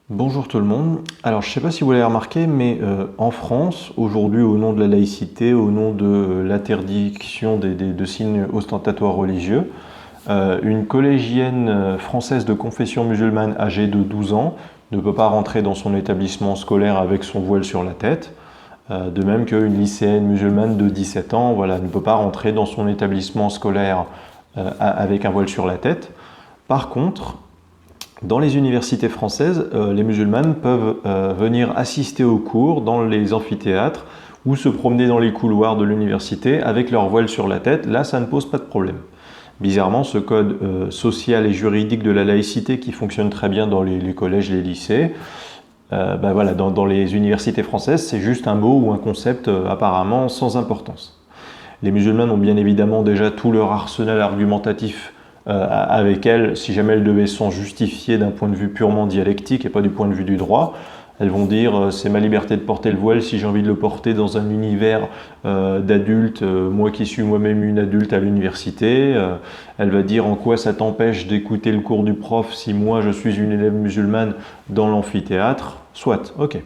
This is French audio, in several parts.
Bonjour tout le monde. Alors je ne sais pas si vous l'avez remarqué, mais en France, aujourd'hui, au nom de la laïcité, au nom de l'interdiction de signes ostentatoires religieux, une collégienne française de confession musulmane âgée de 12 ans ne peut pas rentrer dans son établissement scolaire avec son voile sur la tête. De même qu'une lycéenne musulmane de 17 ans, voilà, ne peut pas rentrer dans son établissement scolaire avec un voile sur la tête. Par contre, dans les universités françaises, les musulmanes peuvent venir assister aux cours dans les amphithéâtres ou se promener dans les couloirs de l'université avec leur voile sur la tête. Là, ça ne pose pas de problème. Bizarrement, ce code social et juridique de la laïcité qui fonctionne très bien dans les collèges, les lycées, voilà, dans les universités françaises, c'est juste un mot ou un concept apparemment sans importance. Les musulmanes ont bien évidemment déjà tout leur arsenal argumentatif avec elles, si jamais elles devaient s'en justifier d'un point de vue purement dialectique et pas du point de vue du droit. Elles vont dire c'est ma liberté de porter le voile si j'ai envie de le porter dans un univers d'adultes, moi qui suis moi-même une adulte à l'université. Elle va dire en quoi ça t'empêche d'écouter le cours du prof si moi je suis une élève musulmane dans l'amphithéâtre. Soit, ok.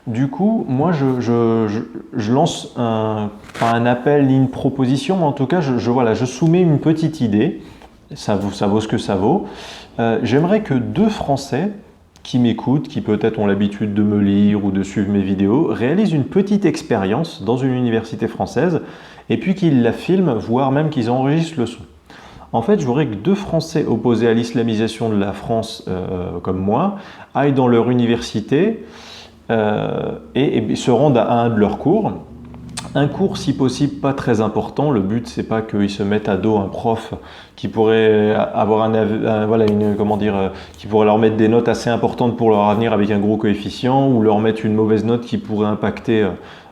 Du coup, moi, je lance pas un appel ni une proposition, mais en tout cas, voilà, je soumets une petite idée. Ça vaut ce que ça vaut. J'aimerais que deux Français qui m'écoutent, qui peut-être ont l'habitude de me lire ou de suivre mes vidéos, réalisent une petite expérience dans une université française et puis qu'ils la filment, voire même qu'ils enregistrent le son. En fait, je voudrais que deux Français opposés à l'islamisation de la France, comme moi, aillent dans leur université et se rendent à un de leurs cours. Un cours, si possible, pas très important. Le but, c'est pas qu'ils se mettent à dos un prof qui pourrait avoir qui pourrait leur mettre des notes assez importantes pour leur avenir avec un gros coefficient, ou leur mettre une mauvaise note qui pourrait impacter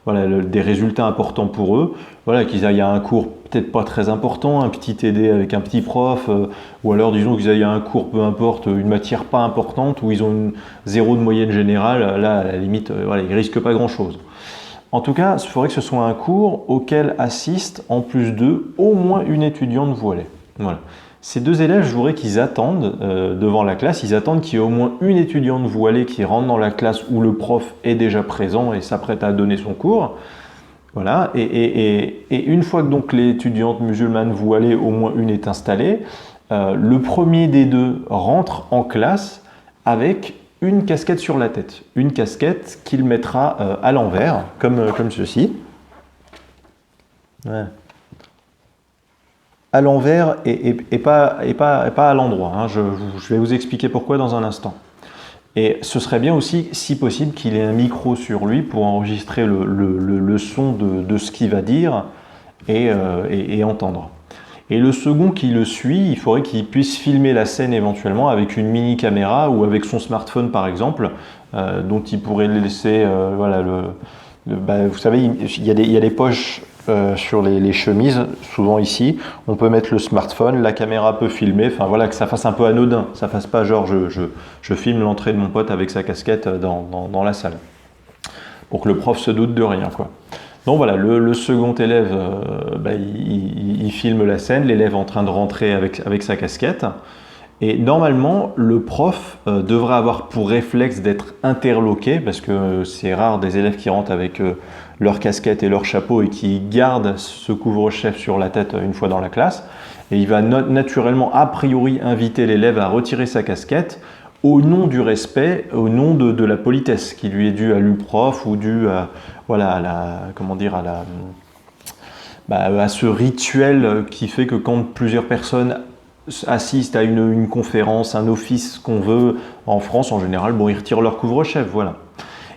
des résultats importants pour eux. Voilà, qu'ils aillent à un cours peut-être pas très important, un petit TD avec un petit prof, ou alors disons qu'ils aillent à un cours, peu importe, une matière pas importante, où ils ont une 0 de moyenne générale. Là, à la limite, ils risquent pas grand-chose. En tout cas, il faudrait que ce soit un cours auquel assiste, en plus d'eux, au moins une étudiante voilée. Voilà. Ces deux élèves, je voudrais qu'ils attendent devant la classe, ils attendent qu'il y ait au moins une étudiante voilée qui rentre dans la classe où le prof est déjà présent et s'apprête à donner son cours. Voilà. Et une fois que donc l'étudiante musulmane voilée, au moins une est installée, le premier des deux rentre en classe avec une casquette sur la tête, une casquette qu'il mettra à l'envers, comme ceci. Ouais. À l'envers et pas à l'endroit. Hein. Je vais vous expliquer pourquoi dans un instant. Et ce serait bien aussi, si possible, qu'il ait un micro sur lui pour enregistrer le son de ce qu'il va dire et entendre. Et le second qui le suit, il faudrait qu'il puisse filmer la scène éventuellement avec une mini caméra ou avec son smartphone par exemple, dont il pourrait laisser, vous savez, il y a des poches sur les chemises, souvent ici, on peut mettre le smartphone, la caméra peut filmer, enfin voilà, que ça fasse un peu anodin, ça fasse pas genre je filme l'entrée de mon pote avec sa casquette dans la salle, pour que le prof se doute de rien, quoi. Donc voilà, le second élève, il filme la scène, l'élève en train de rentrer avec sa casquette. Et normalement, le prof devrait avoir pour réflexe d'être interloqué, parce que c'est rare des élèves qui rentrent avec leur casquette et leur chapeau et qui gardent ce couvre-chef sur la tête une fois dans la classe. Et il va naturellement, a priori, inviter l'élève à retirer sa casquette au nom du respect, au nom de la politesse qui lui est due à l'UPROF ou due à, à ce rituel qui fait que quand plusieurs personnes assistent à une conférence, un office qu'on veut en France, en général, ils retirent leur couvre-chef, voilà.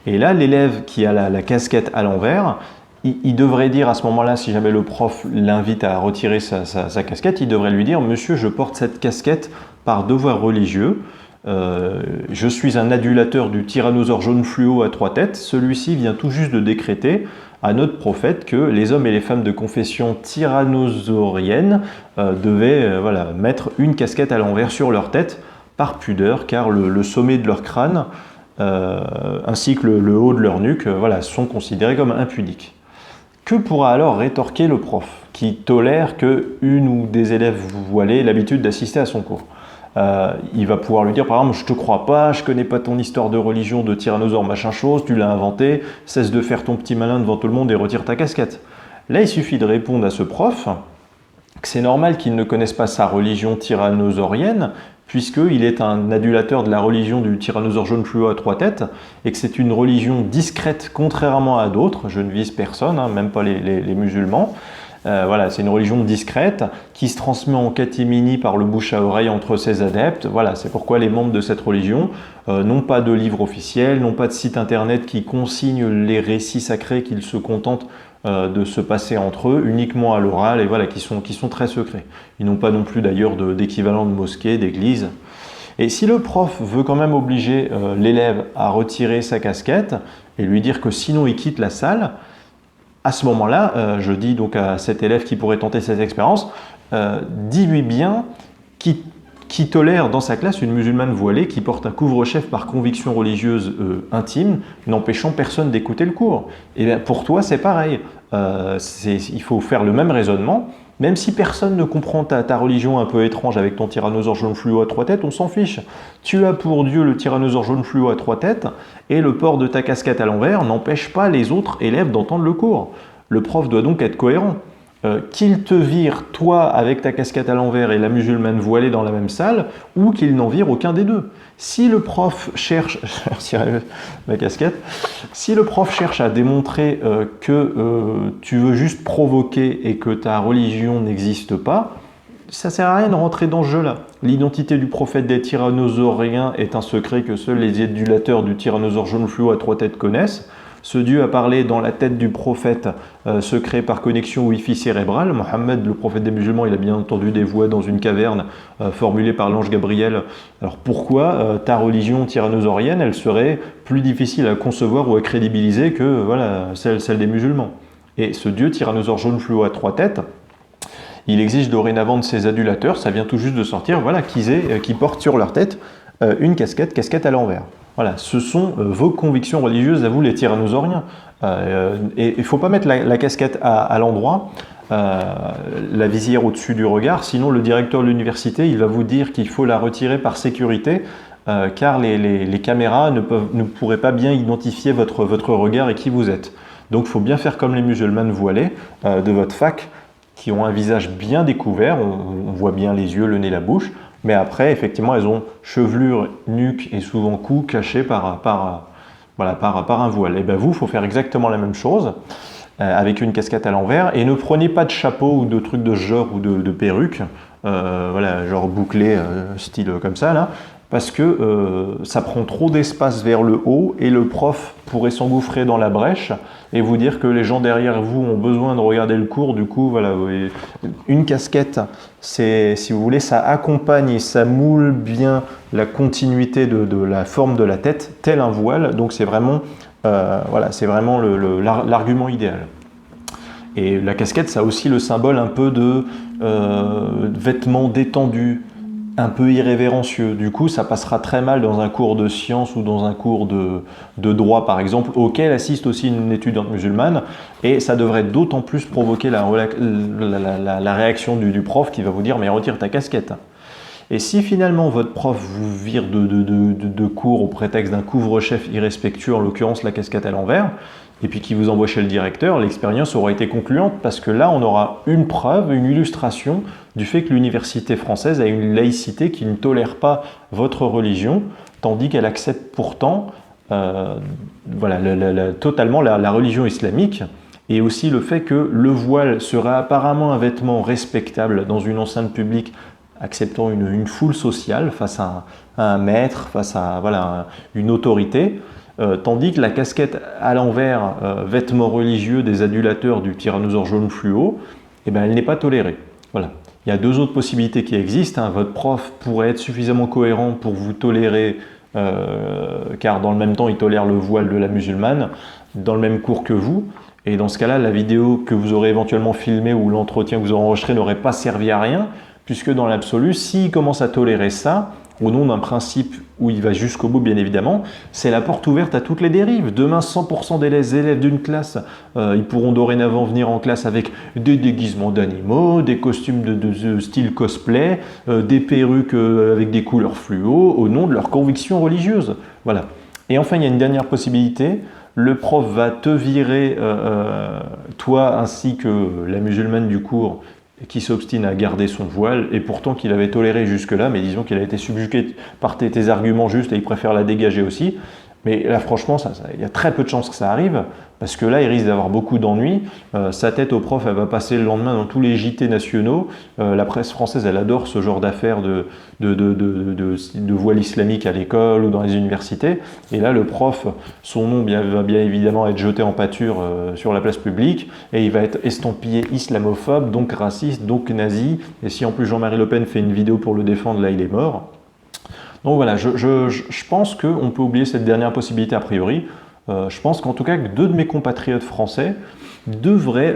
Et là, l'élève qui a la casquette à l'envers, il devrait dire à ce moment-là, si jamais le prof l'invite à retirer sa casquette, il devrait lui dire « Monsieur, je porte cette casquette par devoir religieux. Je suis un adulateur du tyrannosaure jaune fluo à 3 têtes. Celui-ci vient tout juste de décréter à notre prophète que les hommes et les femmes de confession tyrannosaurienne devaient mettre une casquette à l'envers sur leur tête par pudeur, car le sommet de leur crâne ainsi que le haut de leur nuque sont considérés comme impudiques. » Que pourra alors rétorquer le prof qui tolère qu'une ou des élèves voilés aient l'habitude d'assister à son cours? il va pouvoir lui dire par exemple, je te crois pas, je connais pas ton histoire de religion de tyrannosaure machin chose, tu l'as inventé, cesse de faire ton petit malin devant tout le monde et retire ta casquette. Là, il suffit de répondre à ce prof que c'est normal qu'il ne connaisse pas sa religion tyrannosaurienne, puisqu'il est un adulateur de la religion du tyrannosaure jaune fluo à 3 têtes, et que c'est une religion discrète contrairement à d'autres, je ne vise personne, hein, même pas les musulmans. Voilà, c'est une religion discrète qui se transmet en catimini par le bouche à oreille entre ses adeptes. Voilà, c'est pourquoi les membres de cette religion n'ont pas de livre officiel, n'ont pas de site internet qui consigne les récits sacrés qu'ils se contentent de se passer entre eux, uniquement à l'oral, et voilà, qui sont très secrets. Ils n'ont pas non plus d'ailleurs d'équivalent de mosquée, d'église. Et si le prof veut quand même obliger l'élève à retirer sa casquette et lui dire que sinon il quitte la salle, à ce moment-là, je dis donc à cet élève qui pourrait tenter cette expérience, dis-lui bien qui tolère dans sa classe une musulmane voilée qui porte un couvre-chef par conviction religieuse intime, n'empêchant personne d'écouter le cours. Et bien pour toi, c'est pareil. Il faut faire le même raisonnement. Même si personne ne comprend ta religion un peu étrange avec ton tyrannosaure jaune fluo à 3 têtes, on s'en fiche. Tu as pour Dieu le tyrannosaure jaune fluo à 3 têtes et le port de ta casquette à l'envers n'empêche pas les autres élèves d'entendre le cours. Le prof doit donc être cohérent. Qu'il te vire, toi, avec ta casquette à l'envers et la musulmane voilée dans la même salle, ou qu'il n'en vire aucun des deux. Si le prof cherche, ma casquette, si le prof cherche à démontrer que tu veux juste provoquer et que ta religion n'existe pas, ça ne sert à rien de rentrer dans ce jeu-là. L'identité du prophète des tyrannosauriens est un secret que seuls les adulateurs du tyrannosaure jaune fluo à 3 têtes connaissent. Ce Dieu a parlé dans la tête du prophète secret par connexion Wi-Fi cérébrale. Mohammed, le prophète des musulmans, il a bien entendu des voix dans une caverne formulées par l'ange Gabriel. Alors pourquoi ta religion tyrannosaurienne, elle serait plus difficile à concevoir ou à crédibiliser que voilà, celle des musulmans? Et ce Dieu tyrannosaure jaune fluo à 3 têtes, il exige dorénavant de ses adulateurs, ça vient tout juste de sortir, voilà, qu'ils portent sur leur tête une casquette à l'envers. Voilà, ce sont vos convictions religieuses à vous les tyrannosauriens. Et il ne faut pas mettre la casquette à l'endroit, la visière au-dessus du regard, sinon le directeur de l'université il va vous dire qu'il faut la retirer par sécurité, car les caméras ne pourraient pas bien identifier votre regard et qui vous êtes. Donc il faut bien faire comme les musulmanes voilées de votre fac, qui ont un visage bien découvert, on voit bien les yeux, le nez, la bouche, mais après, effectivement, elles ont chevelure, nuque et souvent cou cachés par un voile. Et bien vous, il faut faire exactement la même chose, avec une casquette à l'envers, et ne prenez pas de chapeau ou de trucs de ce genre ou de perruque, voilà, genre bouclé, style comme ça, là, parce que ça prend trop d'espace vers le haut et le prof pourrait s'engouffrer dans la brèche et vous dire que les gens derrière vous ont besoin de regarder le cours. Du coup, voilà, une casquette, si vous voulez, ça accompagne et ça moule bien la continuité de la forme de la tête, tel un voile. Donc c'est vraiment, voilà, c'est vraiment l'argument idéal. Et la casquette, ça a aussi le symbole un peu de vêtements détendus, un peu irrévérencieux. Du coup, ça passera très mal dans un cours de sciences ou dans un cours de droit, par exemple, auquel assiste aussi une étudiante musulmane, et ça devrait d'autant plus provoquer la réaction du prof qui va vous dire « mais retire ta casquette ». Et si finalement votre prof vous vire de cours au prétexte d'un couvre-chef irrespectueux, en l'occurrence la casquette à l'envers, et puis qui vous envoie chez le directeur, l'expérience aura été concluante parce que là, on aura une preuve, une illustration du fait que l'université française a une laïcité qui ne tolère pas votre religion, tandis qu'elle accepte pourtant voilà, totalement la religion islamique, et aussi le fait que le voile serait apparemment un vêtement respectable dans une enceinte publique acceptant une foule sociale face à un maître, face à voilà, une autorité, tandis que la casquette à l'envers, vêtement religieux des adulateurs du tyrannosaure jaune fluo, eh ben, elle n'est pas tolérée. Voilà. Il y a deux autres possibilités qui existent. Hein. Votre prof pourrait être suffisamment cohérent pour vous tolérer, car dans le même temps, il tolère le voile de la musulmane, dans le même cours que vous. Et dans ce cas-là, la vidéo que vous aurez éventuellement filmée ou l'entretien que vous aurez enregistré n'aurait pas servi à rien, puisque dans l'absolu, s'il commence à tolérer ça, au nom d'un principe où il va jusqu'au bout bien évidemment, c'est la porte ouverte à toutes les dérives. Demain, 100% des élèves d'une classe, ils pourront dorénavant venir en classe avec des déguisements d'animaux, des costumes de style cosplay, des perruques avec des couleurs fluo, au nom de leurs convictions religieuses. Voilà. Et enfin, il y a une dernière possibilité. Le prof va te virer, toi ainsi que la musulmane du cours, qui s'obstine à garder son voile, et pourtant qu'il avait toléré jusque-là, mais disons qu'il a été subjugué par tes arguments justes et il préfère la dégager aussi. Mais là, franchement, il y a très peu de chances que ça arrive, parce que là, il risque d'avoir beaucoup d'ennuis. Sa tête au prof, elle va passer le lendemain dans tous les JT nationaux. La presse française, elle adore ce genre d'affaires de voile islamique à l'école ou dans les universités. Et là, le prof, son nom va bien évidemment être jeté en pâture sur la place publique, et il va être estampillé islamophobe, donc raciste, donc nazi. Et si en plus Jean-Marie Le Pen fait une vidéo pour le défendre, là, il est mort. Donc voilà, je pense qu'on peut oublier cette dernière possibilité a priori. Je pense qu'en tout cas, deux de mes compatriotes français devraient,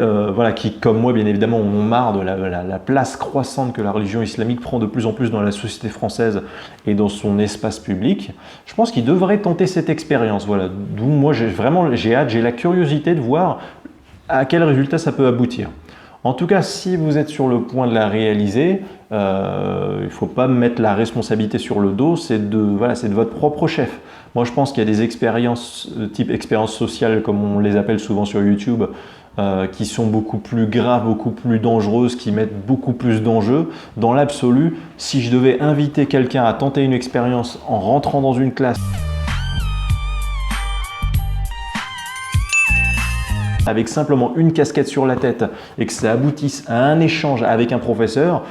qui comme moi bien évidemment ont marre de la place croissante que la religion islamique prend de plus en plus dans la société française et dans son espace public, je pense qu'ils devraient tenter cette expérience. Voilà, d'où moi j'ai hâte, j'ai la curiosité de voir à quel résultat ça peut aboutir. En tout cas, si vous êtes sur le point de la réaliser, il ne faut pas mettre la responsabilité sur le dos, c'est de votre propre chef. Moi, je pense qu'il y a des expériences, type expériences sociales, comme on les appelle souvent sur YouTube, qui sont beaucoup plus graves, beaucoup plus dangereuses, qui mettent beaucoup plus d'enjeux. Dans l'absolu, si je devais inviter quelqu'un à tenter une expérience en rentrant dans une classe, avec simplement une casquette sur la tête et que ça aboutisse à un échange avec un professeur,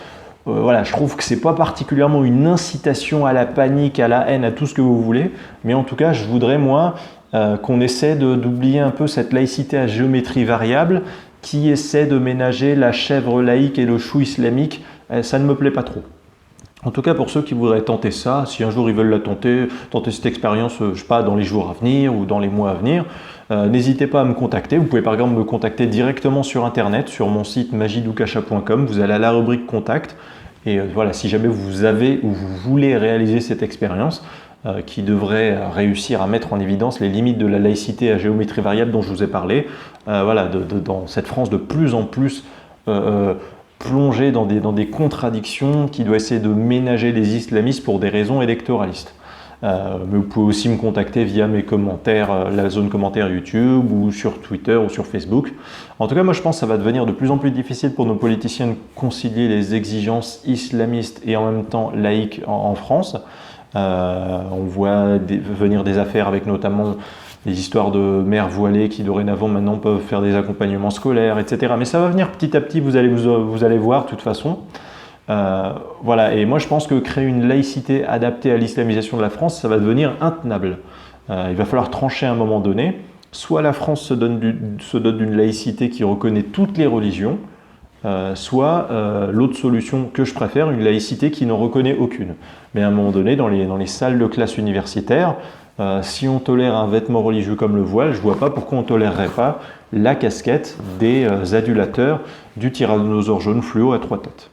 je trouve que c'est pas particulièrement une incitation à la panique, à la haine, à tout ce que vous voulez, mais en tout cas, je voudrais moi qu'on essaie d'oublier un peu cette laïcité à géométrie variable qui essaie de ménager la chèvre laïque et le chou islamique. Ça ne me plaît pas trop. En tout cas, pour ceux qui voudraient tenter ça, si un jour ils veulent la tenter cette expérience, je sais pas, dans les jours à venir ou dans les mois à venir, n'hésitez pas à me contacter. Vous pouvez par exemple me contacter directement sur internet, sur mon site magidoukacha.com. Vous allez à la rubrique contact. Et voilà, si jamais vous avez ou vous voulez réaliser cette expérience qui devrait réussir à mettre en évidence les limites de la laïcité à géométrie variable dont je vous ai parlé, dans cette France de plus en plus plongée dans des contradictions, qui doit essayer de ménager les islamistes pour des raisons électoralistes. Mais vous pouvez aussi me contacter via mes commentaires, la zone commentaire YouTube ou sur Twitter ou sur Facebook. En tout cas, moi je pense que ça va devenir de plus en plus difficile pour nos politiciens de concilier les exigences islamistes et en même temps laïques en France. On voit venir des affaires avec notamment les histoires de mères voilées qui dorénavant maintenant peuvent faire des accompagnements scolaires, etc. Mais ça va venir petit à petit, vous allez voir de toute façon. Et moi je pense que créer une laïcité adaptée à l'islamisation de la France, ça va devenir intenable. Il va falloir trancher à un moment donné. Soit la France se dote d'une laïcité qui reconnaît toutes les religions, soit l'autre solution que je préfère, une laïcité qui n'en reconnaît aucune. Mais à un moment donné, dans les salles de classe universitaires, si on tolère un vêtement religieux comme le voile, je ne vois pas pourquoi on ne tolérerait pas la casquette des adulateurs du tyrannosaure jaune fluo à 3 têtes.